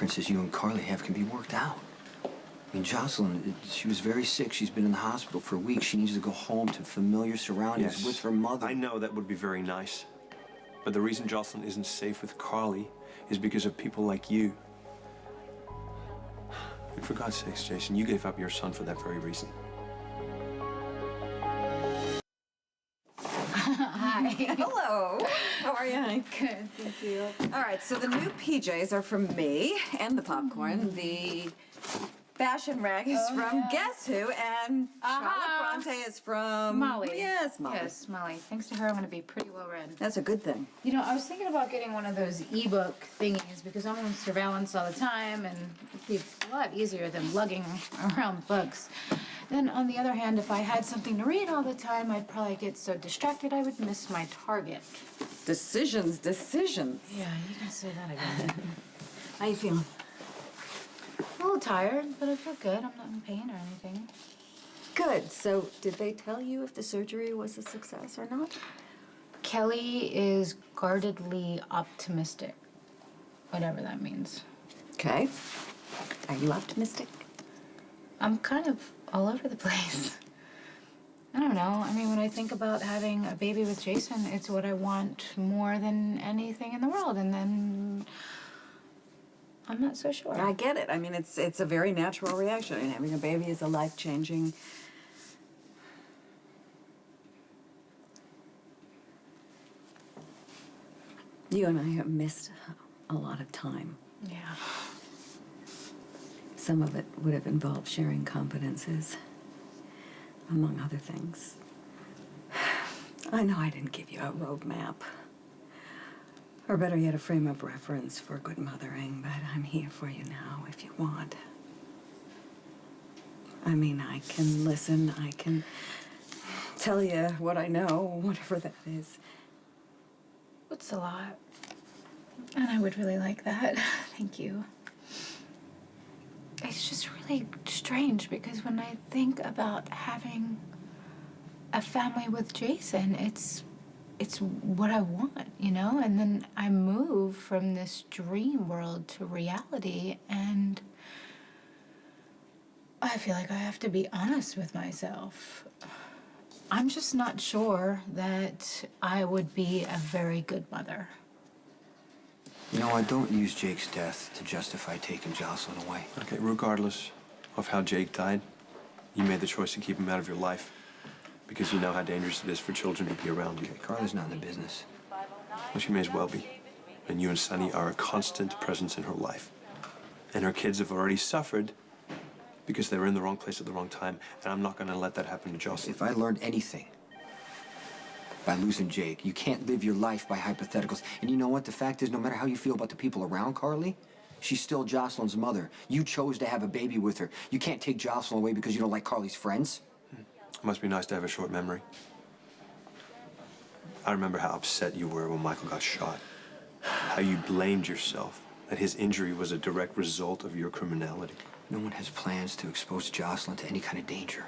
differences you and Carly have can be worked out. I mean, Jocelyn, she was very sick. She's been in the hospital for weeks. She needs to go home to familiar surroundings with her mother. I know that would be very nice. But the reason Jocelyn isn't safe with Carly is because of people like you. And for God's sakes, Jason, you gave up your son for that very reason. Hi. Hello. How are you, honey? Good, thank you. All right, so the new PJs are from me, and the popcorn. The fashion rag is from Guess Who, and Charlotte Bronte is from... Molly. Yes, Molly. Yes, Molly. Thanks to her, I'm going to be pretty well read. That's a good thing. You know, I was thinking about getting one of those ebook thingies because I'm on surveillance all the time, and it'd be a lot easier than lugging around books. Then, on the other hand, if I had something to read all the time, I'd probably get so distracted I would miss my target. Decisions. Yeah, you can say that again. How you feeling? I'm a little tired, but I feel good. I'm not in pain or anything. Good. So, did they tell you if the surgery was a success or not? Kelly is guardedly optimistic, whatever that means. Okay. Are you optimistic? I'm kind of all over the place. I don't know. I mean, when I think about having a baby with Jason, it's what I want more than anything in the world. And then I'm not so sure. I get it. I mean, it's a very natural reaction. I mean, having a baby is a life-changing... You and I have missed a lot of time. Yeah. Some of it would have involved sharing confidences, among other things. I know I didn't give you a roadmap, or better yet, a frame of reference for good mothering, but I'm here for you now if you want. I mean, I can listen, I can tell you what I know, whatever that is. It's a lot. And I would really like that. Thank you. It's just really strange because when I think about having a family with Jason, it's what I want, you know? And then I move from this dream world to reality, and I feel like I have to be honest with myself. I'm just not sure that I would be a very good mother. You know, I don't use Jake's death to justify taking Jocelyn away. Okay, regardless of how Jake died, you made the choice to keep him out of your life because you know how dangerous it is for children to be around you. Okay, Carla's not in the business. Well, she may as well be. And you and Sonny are a constant presence in her life. And her kids have already suffered because they were in the wrong place at the wrong time, and I'm not going to let that happen to Jocelyn. If I learned anything by losing Jake, you can't live your life by hypotheticals. And you know what? The fact is, no matter how you feel about the people around Carly, she's still Jocelyn's mother. You chose to have a baby with her. You can't take Jocelyn away because you don't like Carly's friends. It must be nice to have a short memory. I remember how upset you were when Michael got shot. How you blamed yourself, that his injury was a direct result of your criminality. No one has plans to expose Jocelyn to any kind of danger.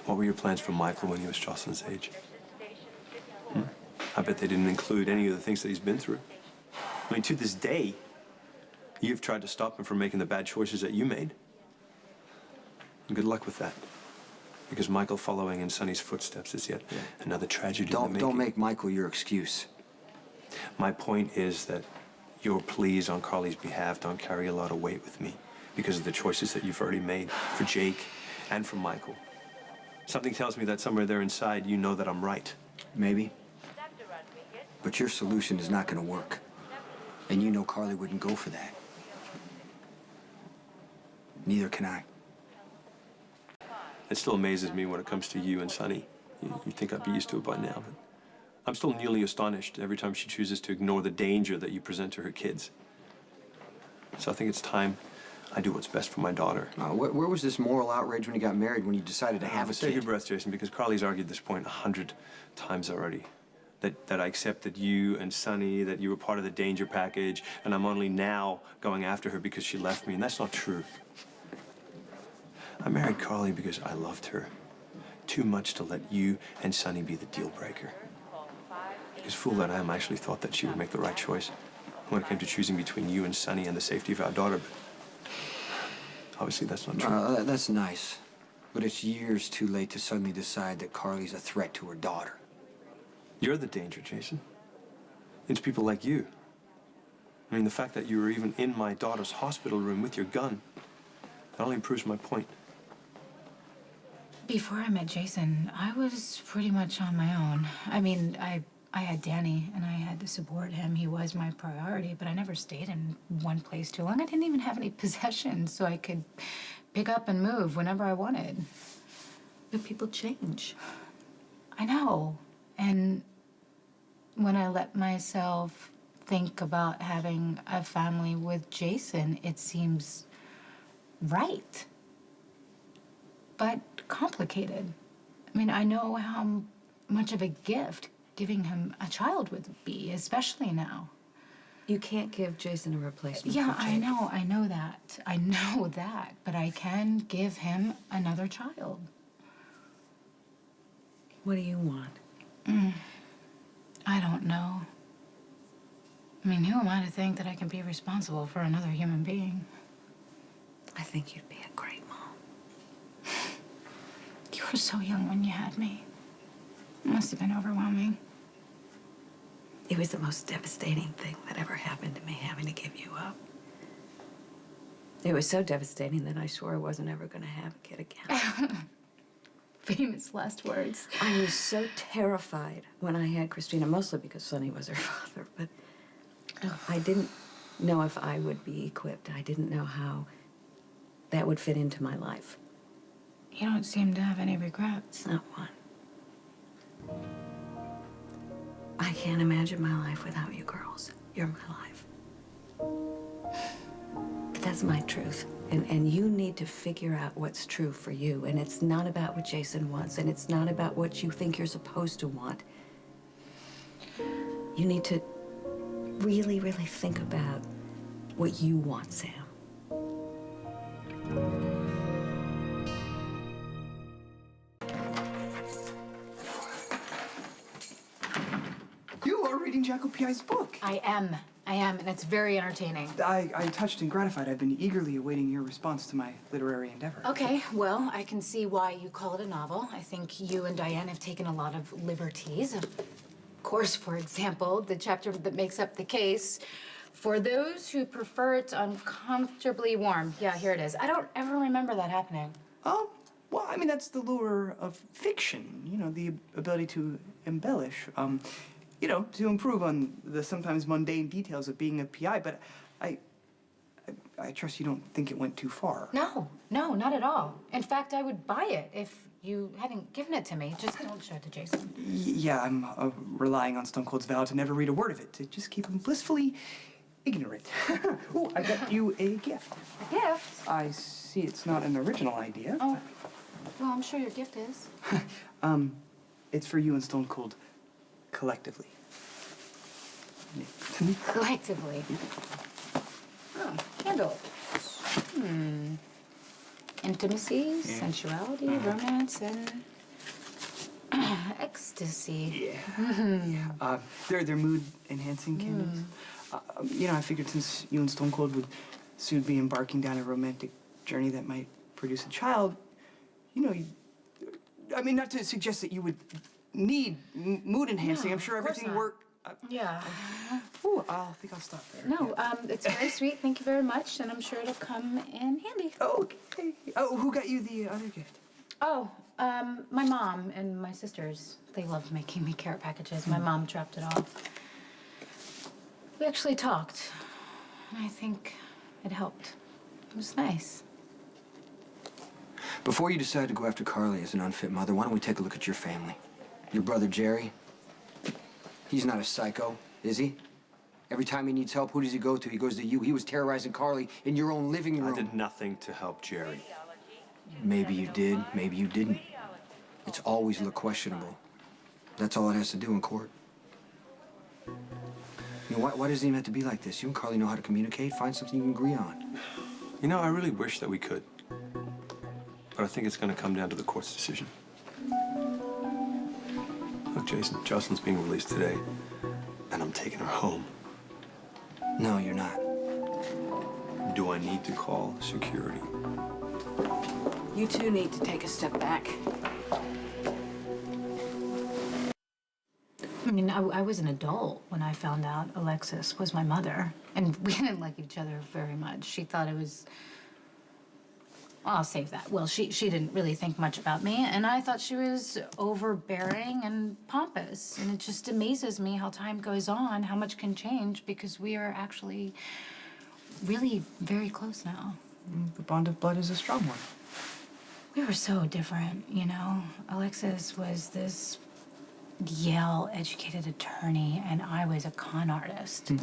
What were your plans for Michael when he was Jocelyn's age? I bet they didn't include any of the things that he's been through. I mean, to this day, you've tried to stop him from making the bad choices that you made. And good luck with that. Because Michael following in Sonny's footsteps is yet another tragedy. Don't make Michael your excuse. My point is that your pleas on Carly's behalf don't carry a lot of weight with me because of the choices that you've already made for Jake and for Michael. Something tells me that somewhere there inside you know that I'm right. Maybe. But your solution is not going to work. And you know Carly wouldn't go for that. Neither can I. It still amazes me when it comes to you and Sonny. You'd think I'd be used to it by now, but I'm still newly astonished every time she chooses to ignore the danger that you present to her kids. So I think it's time I do what's best for my daughter. Where was this moral outrage when you got married, when you decided to have a Save kid? your breath, Jason, because Carly's argued this point 100 times already. That I accepted you and Sonny, that you were part of the danger package, and I'm only now going after her because she left me, and that's not true. I married Carly because I loved her too much to let you and Sonny be the deal breaker. Because fool that I am, I actually thought that she would make the right choice. when it came to choosing between you and Sonny and the safety of our daughter, but obviously that's not true. That's nice. But it's years too late to suddenly decide that Carly's a threat to her daughter. You're the danger, Jason. It's people like you. I mean, the fact that you were even in my daughter's hospital room with your gun, that only proves my point. Before I met Jason, I was pretty much on my own. I mean, I had Danny, and I had to support him. He was my priority, but I never stayed in one place too long. I didn't even have any possessions, so I could pick up and move whenever I wanted. But people change. I know. And when I let myself think about having a family with Jason, it seems right. But complicated. I mean, I know how much of a gift giving him a child would be, especially now. You can't give Jason a replacement. Yeah, for I Jake. know that. I know that. But I can give him another child. What do you want? I don't know. I mean, who am I to think that I can be responsible for another human being? I think you'd be a great mom. You were so young when you had me. It must have been overwhelming. It was the most devastating thing that ever happened to me, having to give you up. It was so devastating that I swore I wasn't ever going to have a kid again. Famous last words. I was so terrified when I had Christina, mostly because Sonny was her father, but I didn't know if I would be equipped. I didn't know how that would fit into my life. You don't seem to have any regrets. Not one. I can't imagine my life without you girls. You're my life. But that's my truth. And you need to figure out what's true for you. And it's not about what Jason wants, and it's not about what you think you're supposed to want. You need to really, really think about what you want, Sam. You are reading Jaco P.I.'s book. I am, and it's very entertaining. I'm touched and gratified. I've been eagerly awaiting your response to my literary endeavor. Okay, well, I can see why you call it a novel. I think you and Diane have taken a lot of liberties. Of course, for example, the chapter that makes up the case, for those who prefer it uncomfortably warm. Yeah, here it is. I don't ever remember that happening. Well, I mean, that's the lure of fiction, you know, the ability to embellish, you know, to improve on the sometimes mundane details of being a PI, but I trust you don't think it went too far. No, not at all. In fact, I would buy it if you hadn't given it to me. Just don't show it to Jason. Yeah, I'm relying on Stone Cold's vow to never read a word of it, to just keep him blissfully ignorant. Oh, I got you a gift. A gift? I see it's not an original idea. Oh, well, I'm sure your gift is. It's for you and Stone Cold collectively. Collectively. Oh, candles. Intimacy, sensuality, romance, and ecstasy. Yeah. They're mood-enhancing candles. You know, I figured since you and Stone Cold would soon be embarking down a romantic journey that might produce a child, you know, I mean, not to suggest that you would need mood-enhancing. No, I'm sure of course everything not. worked. Yeah. Ooh, I think I'll stop there. No, it's very sweet. Thank you very much, and I'm sure it'll come in handy. Okay. Oh, who got you the other gift? Oh, my mom and my sisters. They love making me care packages. My mom dropped it off. We actually talked, and I think it helped. It was nice. Before you decide to go after Carly as an unfit mother, why don't we take a look at your family? Your brother, Jerry, he's not a psycho, is he? Every time he needs help, who does he go to? He goes to you. He was terrorizing Carly in your own living room. I did nothing to help Jerry. Maybe you did, maybe you didn't. It's always look questionable. That's all it has to do in court. You know, why does it even have to be like this? You and Carly know how to communicate. Find something you can agree on. You know, I really wish that we could. But I think it's going to come down to the court's decision. Look, Jason, Jocelyn's being released today, and I'm taking her home. No, you're not. Do I need to call security? You two need to take a step back. I mean, I was an adult when I found out Alexis was my mother, and we didn't like each other very much. She thought it was. I'll save that. Well, she didn't really think much about me, and I thought she was overbearing and pompous. And it just amazes me how time goes on, how much can change, because we are actually really very close now. The bond of blood is a strong one. We were so different, you know. Alexis was this Yale-educated attorney, and I was a con artist.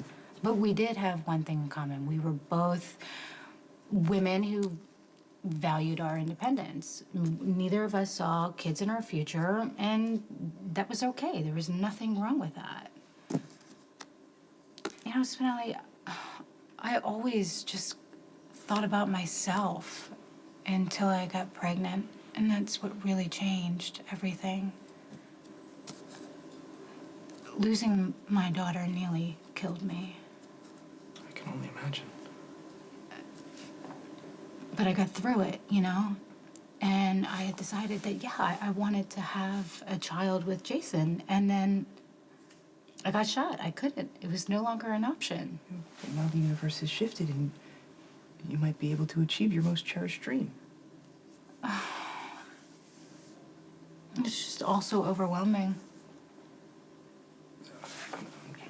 But we did have one thing in common. We were both women who valued our independence. Neither of us saw kids in our future, and that was okay. There was nothing wrong with that. You know, Spinelli, I always just thought about myself until I got pregnant, and that's what really changed everything. Losing my daughter nearly killed me. I can only imagine. But I got through it, you know? And I had decided that, yeah, I wanted to have a child with Jason. And then I got shot. I couldn't. It was no longer an option. But now the universe has shifted, and you might be able to achieve your most cherished dream. It's just all so overwhelming.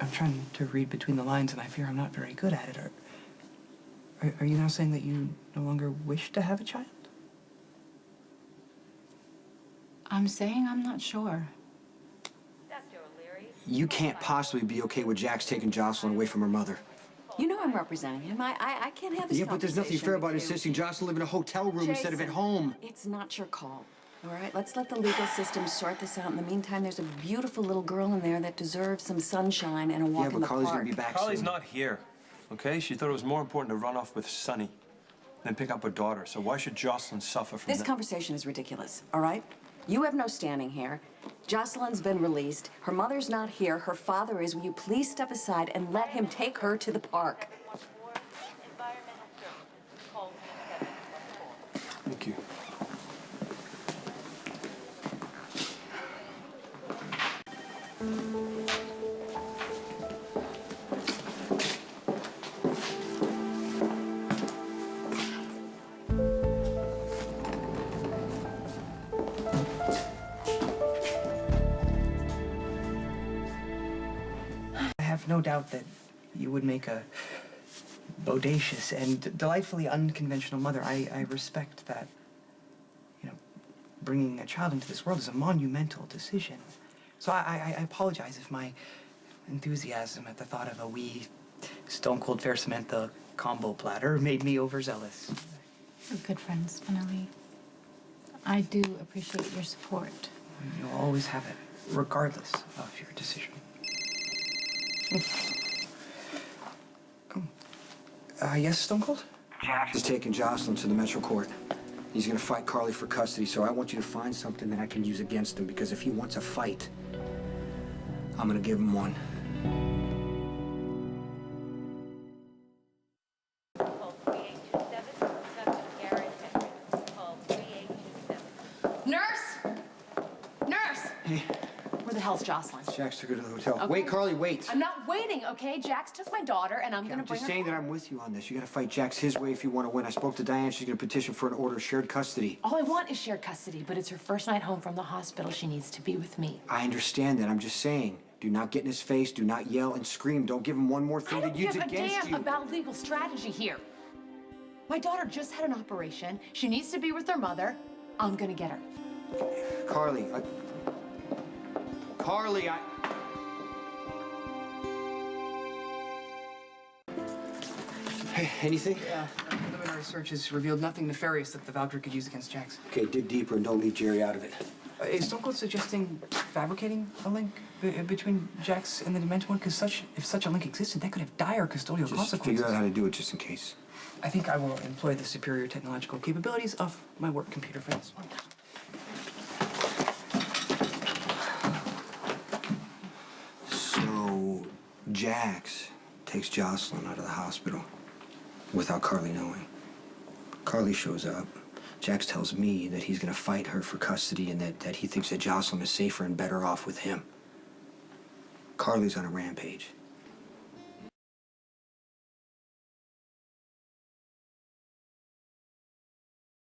I'm trying to read between the lines, and I fear I'm not very good at it. Are you now saying that you no longer wish to have a child? I'm saying I'm not sure. You can't possibly be okay with Jax taking Jocelyn away from her mother. You know I'm representing him. I can't have this Yeah, but there's nothing fair about conversation with insisting Jocelyn live in a hotel room instead of at Jason, home. It's not your call, all right? Let's let the legal system sort this out. In the meantime, there's a beautiful little girl in there that deserves some sunshine and a walk Yeah, in but the Carly's park. gonna be back Carly's soon. not here, okay? She thought it was more important to run off with Sonny than pick up her daughter. So why should Jocelyn suffer from This that? conversation is ridiculous, all right? You have no standing here. Jocelyn's been released. Her mother's not here. Her father is. Will you please step aside and let him take her to the park? Thank you. I have no doubt that you would make a bodacious and delightfully unconventional mother. I respect that. You know, bringing a child into this world is a monumental decision. So I apologize if my enthusiasm at the thought of a wee Stone Cold Fair Samantha combo platter made me overzealous. We're good friends, Spinelli. I do appreciate your support. You'll always have it, regardless of your decision. Yes, Stone Cold? Jax is taking Jocelyn to the Metro Court. He's gonna fight Carly for custody, so I want you to find something that I can use against him, because if he wants a fight, I'm gonna give him one. Nurse! Nurse! Hey, Where the hell's Jocelyn? Jax took her to the hotel. Okay. Wait, Carly, wait. I'm not waiting, okay? Jax took my daughter, and I'm gonna I'm bring just her saying that home. I'm with you on this. You gotta fight Jax his way if you want to win. I spoke to Diane. She's gonna petition for an order of shared custody. All I want is shared custody, but it's her first night home from the hospital. She needs to be with me. I understand that. I'm just saying. Do not get in his face. Do not yell and scream. Don't give him one more I thing don't to use give a against damn you. about legal strategy here. My daughter just had an operation. She needs to be with her mother. I'm gonna get her. Carly, Carly, Hey, anything? Yeah. Preliminary search has revealed nothing nefarious that the voucher could use against Jax. Okay, dig deeper and don't leave Jerry out of it. Is Stone Cold suggesting fabricating a link between Jax and the Demented One? Because if such a link existed, that could have dire custodial Just consequences. figure out how to do it just in case. I think I will employ the superior technological capabilities of my work computer for this one. So, Jax takes Jocelyn out of the hospital without Carly knowing. Carly shows up. Jax tells me that he's going to fight her for custody and that he thinks that Jocelyn is safer and better off with him. Carly's on a rampage.